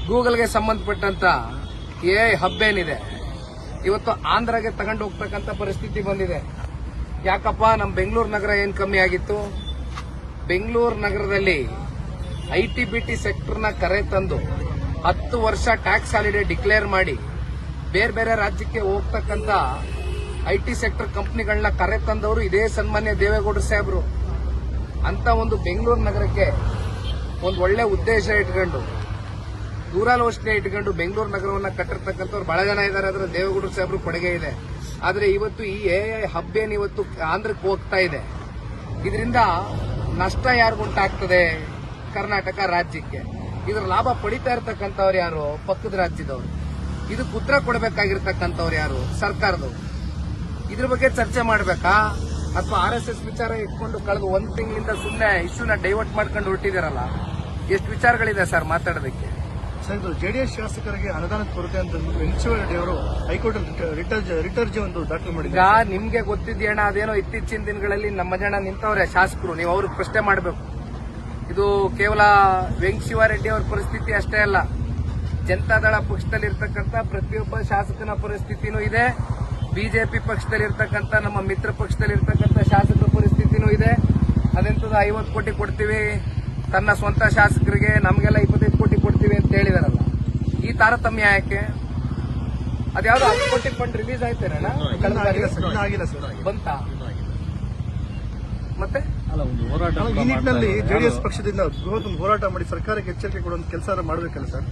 ಗೂಗಲ್ಗೆ ಸಂಬಂಧಪಟ್ಟಂತ AI hub ಏನಿದೆ ಇವತ್ತು ಆಂಧ್ರಗೆ ತಗೊಂಡು ಹೋಗ್ತಕ್ಕಂಥ ಪರಿಸ್ಥಿತಿ ಬಂದಿದೆ. ಯಾಕಪ್ಪ ನಮ್ಮ ಬೆಂಗಳೂರು ನಗರ ಏನ್ ಕಮ್ಮಿ ಆಗಿತ್ತು? ಬೆಂಗಳೂರು ನಗರದಲ್ಲಿ IT-BT ಸೆಕ್ಟರ್ನ ಕರೆ ತಂದು 10 ವರ್ಷ ಟ್ಯಾಕ್ಸ್ ಹಾಲಿಡೇ ಡಿಕ್ಲೇರ್ ಮಾಡಿ ಬೇರೆ ಬೇರೆ ರಾಜ್ಯಕ್ಕೆ ಹೋಗ್ತಕ್ಕಂಥ IT ಸೆಕ್ಟರ್ ಕಂಪನಿಗಳನ್ನ ಕರೆ ತಂದವರು ಇದೇ ಸನ್ಮಾನ್ಯ ದೇವೇಗೌಡರು ಸಾಹೇಬರು. ಅಂತ ಒಂದು ಬೆಂಗಳೂರು ನಗರಕ್ಕೆ ಒಂದು ಒಳ್ಳೆ ಉದ್ದೇಶ ಇಟ್ಕೊಂಡು ದೂರಾಲೋಚನೆ ಇಟ್ಕೊಂಡು ಬೆಂಗಳೂರು ನಗರವನ್ನ ಕಟ್ಟಿರ್ತಕ್ಕಂಥವ್ರು ಬಹಳ ಜನ ಇದ್ದಾರೆ. ಅದರ ದೇವೇಗೌಡರು ಸಾಹೇಬರು ಕೊಡುಗೆ ಇದೆ. ಆದರೆ ಇವತ್ತು ಈ AI ಹಬ್ ಏನ್ ಇವತ್ತು ಆಂಧ್ರಕ್ಕೆ ಹೋಗ್ತಾ ಇದೆ, ಇದರಿಂದ ನಷ್ಟ ಯಾರಿಗುಂಟಾಗ್ತದೆ? ಕರ್ನಾಟಕ ರಾಜ್ಯಕ್ಕೆ. ಇದರ ಲಾಭ ಪಡಿತಾ ಇರತಕ್ಕಂಥವ್ರು ಯಾರು? ಪಕ್ಕದ ರಾಜ್ಯದವರು. ಇದಕ್ಕೆ ಉತ್ತರ ಕೊಡಬೇಕಾಗಿರ್ತಕ್ಕಂಥವ್ರು ಯಾರು? ಸರ್ಕಾರದವರು. ಇದ್ರ ಬಗ್ಗೆ ಚರ್ಚೆ ಮಾಡಬೇಕಾ ಅಥವಾ RSS ವಿಚಾರ ಇಟ್ಕೊಂಡು ಕಳೆದ ಒಂದು ತಿಂಗಳಿಂದ ಸುಮ್ಮನೆ ಇಶ್ಯೂನ ಡೈವರ್ಟ್ ಮಾಡ್ಕೊಂಡು ಹೊರಟಿದಾರಲ್ಲ? ಎಷ್ಟು ವಿಚಾರಗಳಿದೆ ಸರ್ ಮಾತಾಡೋದಕ್ಕೆ? ಸರ್, ಜೆಡಿಎಸ್ ಶಾಸಕರಿಗೆ ಅನುದಾನದ ಕೊರತೆ ಅಂತ ವೆಂಕಟೇಶ್ವರ ರೆಡ್ಡಿ ಅವರು ಹೈಕೋರ್ಟ್ ರಿಟರ್ಜಿ ಒಂದು ದಾಖಲು ಮಾಡಿದ್ದಾರೆ. ಈಗ ನಿಮ್ಗೆ ಗೊತ್ತಿದ್ಯಣ್ಣ, ಅದೇನೋ ಇತ್ತೀಚಿನ ದಿನಗಳಲ್ಲಿ ನಮ್ಮ ಜನ ನಿಂತವ್ರೆ ಶಾಸಕರು, ನೀವು ಅವ್ರಿಗೆ ಪ್ರಶ್ನೆ ಮಾಡಬೇಕು. ಇದು ಕೇವಲ ವೆಂಕಟೇಶ್ವರ ರೆಡ್ಡಿ ಅವರ ಪರಿಸ್ಥಿತಿ ಅಷ್ಟೇ ಅಲ್ಲ, ಜನತಾದಳ ಪಕ್ಷದಲ್ಲಿರ್ತಕ್ಕಂಥ ಪ್ರತಿಯೊಬ್ಬ ಶಾಸಕನ ಪರಿಸ್ಥಿತಿನೂ ಇದೆ. ಬಿಜೆಪಿ ಪಕ್ಷದಲ್ಲಿರ್ತಕ್ಕಂಥ ನಮ್ಮ ಮಿತ್ರ ಪಕ್ಷದಲ್ಲಿರ್ತಕ್ಕಂಥ ಶಾಸಕರ ಪರಿಸ್ಥಿತಿನೂ ಇದೆ. ಅದೆಂತದ್ದು 50 ಕೋಟಿ ಕೊಡ್ತೀವಿ ತನ್ನ ಸ್ವಂತ ಶಾಸಕರಿಗೆ, ನಮಗೆಲ್ಲ 25 ಕೋಟಿ ಕೊಡ್ತೀವಿ ಅಂತ ಹೇಳಿದಾರಲ್ಲ. ಈ ತಾರತಮ್ಯ ಯಾಕೆ? ಅದ್ಯಾವ್ದು 10 ಕೋಟಿ ಫಂಡ್ ರಿಲೀಸ್ ಆಯ್ತೇನಣ್ಣ? ಆಗಿಲ್ಲ ಸರ್. ಬಂತ ಮತ್ತೆ ಈ ನಿಟ್ಟಿನಲ್ಲಿ ಜೆಡಿಎಸ್ ಪಕ್ಷದಿಂದ ಬೃಹತ್ ಹೋರಾಟ ಮಾಡಿ ಸರ್ಕಾರಕ್ಕೆ ಎಚ್ಚರಿಕೆ ಕೊಡುವಂತ ಕೆಲಸ ಮಾಡಬೇಕಲ್ಲ ಸರ್?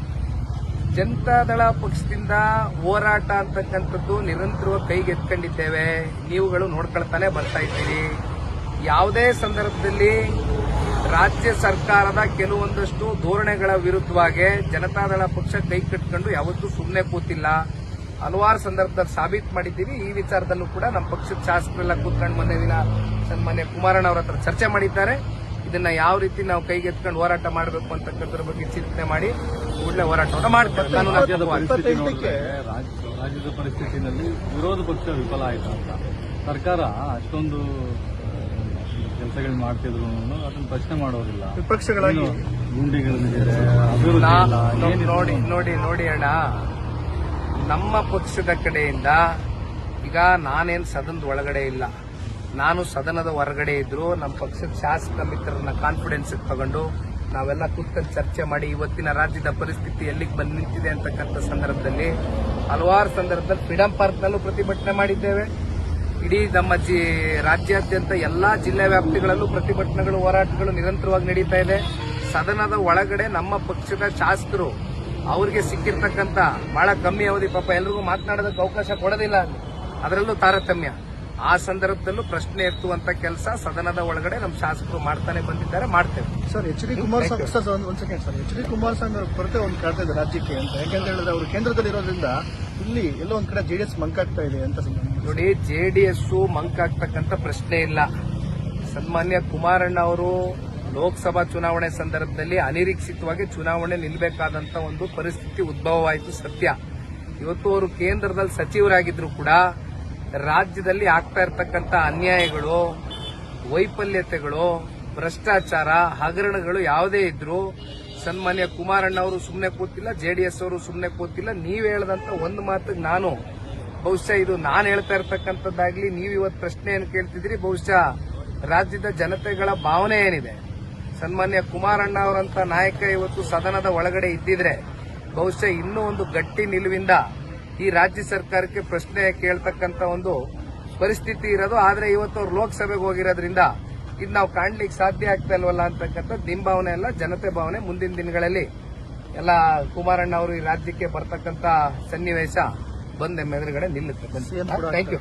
ಜನತಾದಳ ಪಕ್ಷದಿಂದ ಹೋರಾಟ ಅಂತಕ್ಕಂಥದ್ದು ನಿರಂತರವಾಗಿ ಕೈಗೆತ್ಕೊಂಡಿದ್ದೇವೆ. ನೀವುಗಳು ನೋಡ್ಕೊಳ್ತಾನೆ ಬರ್ತಾ ಇದ್ದೀರಿ. ಯಾವುದೇ ಸಂದರ್ಭದಲ್ಲಿ ರಾಜ್ಯ ಸರ್ಕಾರದ ಕೆಲವೊಂದಷ್ಟು ಧೋರಣೆಗಳ ವಿರುದ್ಧವಾಗಿ ಜನತಾದಳ ಪಕ್ಷ ಕೈ ಕಟ್ಕೊಂಡು ಯಾವತ್ತೂ ಸುಮ್ಮನೆ ಕೂತಿಲ್ಲ. ಹಲವಾರು ಸಂದರ್ಭದಲ್ಲಿ ಸಾಬೀತು ಮಾಡಿದ್ದೀವಿ. ಈ ವಿಚಾರದಲ್ಲೂ ಕೂಡ ನಮ್ಮ ಪಕ್ಷದ ಶಾಸಕರೆಲ್ಲ ಕೂತ್ಕೊಂಡು ಮೊನ್ನೆ ದಿನ ಸನ್ಮಾನ್ಯ ಕುಮಾರಣ್ಣ ಅವರ ಹತ್ರ ಚರ್ಚೆ ಮಾಡಿದ್ದಾರೆ. ಇದನ್ನ ಯಾವ ರೀತಿ ನಾವು ಕೈಗೆತ್ಕೊಂಡು ಹೋರಾಟ ಮಾಡಬೇಕು ಅಂತಕ್ಕಂಥದ್ರ ಬಗ್ಗೆ ಚಿಂತನೆ ಮಾಡಿ ಕೂಡಲೇ ಹೋರಾಟವನ್ನು ಮಾಡ್ತಾರೆ. ರಾಜ್ಯದ ಪರಿಸ್ಥಿತಿನಲ್ಲಿ ವಿರೋಧ ಪಕ್ಷ ವಿಫಲ ಆಯಿತು ಅಂತ ಸರ್ಕಾರ ಅಷ್ಟೊಂದು ಕೆಲಸಗಳು ಮಾಡ್ತಿದ್ರು, ಅದನ್ನ ಪ್ರಶ್ನೆ ಮಾಡೋದಿಲ್ಲ. ವಿಪಕ್ಷಗಳಾಗಿ ಗುಂಡಿಗಳಿದ್ದಾರೆ, ನೋಡಿ ಅಣ್ಣ, ನಮ್ಮ ಪಕ್ಷದ ಕಡೆಯಿಂದ ಈಗ ನಾನೇನು ಸದನದ ಒಳಗಡೆ ಇಲ್ಲ, ನಾನು ಸದನದ ಹೊರಗಡೆ ಇದ್ರು ನಮ್ಮ ಪಕ್ಷದ ಶಾಸಕ ಮಿತ್ರರನ್ನ ಕಾನ್ಫಿಡೆನ್ಸ್ ತಗೊಂಡು ನಾವೆಲ್ಲ ಕೂತ್ಕೊಂಡು ಚರ್ಚೆ ಮಾಡಿ ಇವತ್ತಿನ ರಾಜ್ಯದ ಪರಿಸ್ಥಿತಿ ಎಲ್ಲಿಗೆ ಬಂದು ನಿಂತಿದೆ ಅಂತಕ್ಕಂಥ ಸಂದರ್ಭದಲ್ಲಿ ಹಲವಾರು ಸಂದರ್ಭದಲ್ಲಿ ಫ್ರೀಡಂ ಪಾರ್ಕ್ನಲ್ಲೂ ಪ್ರತಿಭಟನೆ ಮಾಡಿದ್ದೇವೆ. ಇಡೀ ನಮ್ಮ ರಾಜ್ಯಾದ್ಯಂತ ಎಲ್ಲಾ ಜಿಲ್ಲಾ ವ್ಯಾಪ್ತಿಗಳಲ್ಲೂ ಪ್ರತಿಭಟನೆಗಳು, ಹೋರಾಟಗಳು ನಿರಂತರವಾಗಿ ನಡೀತಾ ಇದೆ. ಸದನದ ಒಳಗಡೆ ನಮ್ಮ ಪಕ್ಷದ ಶಾಸಕರು ಅವರಿಗೆ ಸಿಕ್ಕಿರ್ತಕ್ಕಂಥ ಬಹಳ ಕಮ್ಮಿ ಅವಧಿ, ಪಾಪ ಎಲ್ರಿಗೂ ಮಾತನಾಡೋದಕ್ಕೆ ಅವಕಾಶ ಕೊಡೋದಿಲ್ಲ, ಅದರಲ್ಲೂ ತಾರತಮ್ಯ. ಆ ಸಂದರ್ಭದಲ್ಲೂ ಪ್ರಶ್ನೆ ಎತ್ತುವಂತ ಕೆಲಸ ಸದನದ ಒಳಗಡೆ ನಮ್ಮ ಶಾಸಕರು ಮಾಡ್ತಾನೆ ಬಂದಿದ್ದಾರೆ, ಮಾಡ್ತೇವೆ. Sir, HD Kumaraswamy HD Kumaraswamy ಕೊರತೆ ಒಂದು ಕಾಡ್ತಾ ಇದೆ ರಾಜ್ಯಕ್ಕೆ ಅಂತ. ಯಾಕಂತ ಹೇಳಿದ್ರೆ ಅವರು ಕೇಂದ್ರದಲ್ಲಿ ಇರೋದ್ರಿಂದ ಇಲ್ಲಿ ಎಲ್ಲೋ ಒಂದ್ ಕಡೆ ಜೆಡಿಎಸ್ ಮಂಕಾಗ್ತಾ ಇದೆ ಅಂತ. ನೋಡಿ, JDS ಮಂಕಾಗ್ತಕ್ಕಂಥ ಪ್ರಶ್ನೆ ಇಲ್ಲ. ಸನ್ಮಾನ್ಯ ಕುಮಾರಣ್ಣ ಅವರು ಲೋಕಸಭಾ ಚುನಾವಣೆ ಸಂದರ್ಭದಲ್ಲಿ ಅನಿರೀಕ್ಷಿತವಾಗಿ ಚುನಾವಣೆ ನಿಲ್ಲಬೇಕಾದಂತ ಒಂದು ಪರಿಸ್ಥಿತಿ ಉದ್ಭವವಾಯಿತು, ಸತ್ಯ. ಇವತ್ತು ಅವರು ಕೇಂದ್ರದಲ್ಲಿ ಸಚಿವರಾಗಿದ್ರು ಕೂಡ ರಾಜ್ಯದಲ್ಲಿ ಆಗ್ತಾ ಇರತಕ್ಕಂಥ ಅನ್ಯಾಯಗಳು, ವೈಫಲ್ಯತೆಗಳು, ಭ್ರಷ್ಟಾಚಾರ, ಹಗರಣಗಳು ಯಾವುದೇ ಇದ್ರು ಸನ್ಮಾನ್ಯ ಕುಮಾರಣ್ಣ ಅವರು ಸುಮ್ಮನೆ ಕೂತಿಲ್ಲ, JDS ಅವರು ಸುಮ್ಮನೆ ಕೂತಿಲ್ಲ. ನೀವ್ ಹೇಳದಂತ ಒಂದು ಮಾತಿಗೆ ನಾನು ಬಹುಶಃ ಇದು ನಾನು ಹೇಳ್ತಾ ಇರತಕ್ಕಂಥದ್ದಾಗ್ಲಿ, ನೀವು ಇವತ್ತು ಪ್ರಶ್ನೆಯನ್ನು ಕೇಳ್ತಿದ್ರಿ, ಬಹುಶಃ ರಾಜ್ಯದ ಜನತೆಗಳ ಭಾವನೆ ಏನಿದೆ, ಸನ್ಮಾನ್ಯ ಕುಮಾರಣ್ಣ ಅವರಂತ ನಾಯಕ ಇವತ್ತು ಸದನದ ಒಳಗಡೆ ಇದ್ದಿದ್ರೆ ಬಹುಶಃ ಇನ್ನೂ ಒಂದು ಗಟ್ಟಿ ನಿಲುವಿಂದ ಈ ರಾಜ್ಯ ಸರ್ಕಾರಕ್ಕೆ ಪ್ರಶ್ನೆ ಕೇಳ್ತಕ್ಕಂಥ ಒಂದು ಪರಿಸ್ಥಿತಿ ಇರೋದು. ಆದ್ರೆ ಇವತ್ತು ಅವ್ರು ಲೋಕಸಭೆಗೆ ಹೋಗಿರೋದ್ರಿಂದ ಇದು ನಾವು ಕಾಣ್ಲಿಕ್ಕೆ ಸಾಧ್ಯ ಆಗ್ತಾ ಇಲ್ವಲ್ಲ ಅಂತಕ್ಕಂಥದ್ದು ನಿಮ್ಮ ಭಾವನೆ ಅಲ್ಲ, ಜನತೆ ಭಾವನೆ. ಮುಂದಿನ ದಿನಗಳಲ್ಲಿ ಎಲ್ಲ ಕುಮಾರಣ್ಣ ಅವರು ಈ ರಾಜ್ಯಕ್ಕೆ ಬರ್ತಕ್ಕಂಥ ಸನ್ನಿವೇಶ ಬಂದ ಎದುರುಗಡೆ ನಿಲ್ಲುತ್ತೆ. Thank you.